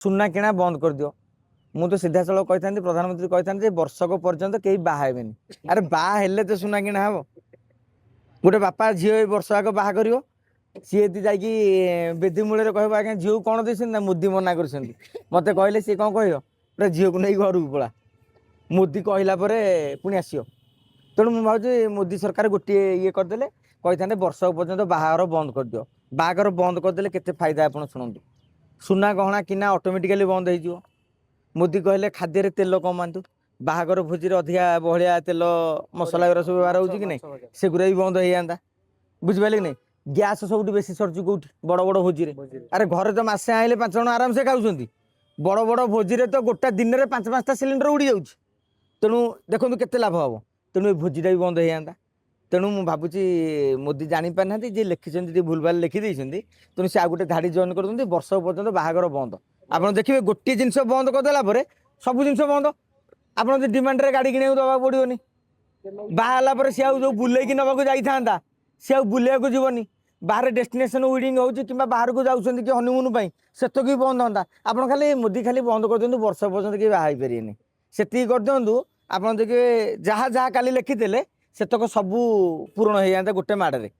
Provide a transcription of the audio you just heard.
सुना किणा बंद कर दियो। मु तो सीधा सड़क कही प्रधानमंत्री कही वर्षक पर्यंत कहीं बाहेबेनि। अरे बाहेले तो सुना किणा हम गोटे बापा झील वर्ष आग बाहा कर सी बेदी मूल कह आज्ञा झील को कौन दे मोदी मना कर मत कहले सी कौन कह झील को नहीं घर को पड़ा मोदी कहला पुणी आसो। तेणु मुझे भावी मोदी सरकार गोटे ये करदे कही वर्ष पर्यंत बाहर बंद कर दियो। बाहर बंद करदे केते फायदा आप शुणु। सुना गहना किना ऑटोमेटिकली बंद हो। मोदी कहले खाद्य तेल कमातु बाहागर भोजी अधिका बहलिया तेल मसला गुरा सब व्यवहार होगी कि नहीं सेगुरा भी बंद हो जाता। बुझिपारे कि नहीं गैस सब बेसी सरचु कौटी बड़ बड़ भोजी अरे घरे तो मसे आइले 5 जन आराम से खाऊँ बड़ बड़ भोजी तो गोटा दिन में 5-5टा सिलिंडर उड़ी जाऊँ। तेणु देखो केते लाभ हम। तेणु ये भोजीटा भी बंद हो जाता। तेणु मुझे भावुँ मोदी जापार ना जी लिखिं भूल भाल लिखिदे तेणु से आ गए धाड़ी जॉइन कर वर्ष पर्यंत बाहागर बंद। आप देखिए गोटे जिनस बंद करदेला सब जिन बंद। आप डिमांड रे गाड़ी किणा दवा पड़ोनी बाहर सी जो बुले नवाक जाता सी आ बुले जीवनी बाहर डेस्टिनेशन वेडिंग हो कि बाहर को जाऊँ कि हनीमून सेतक भी बंद हाँ। आप खाली मोदी खाली बंद कर दिखाँ वर्ष पर्यंत कि बाहर पारे से कर दिखाँ। आप देखिए जहाँ जहाँ काली लिखिदे सेतक सबू पूरण हो जाता गोटे माड़े।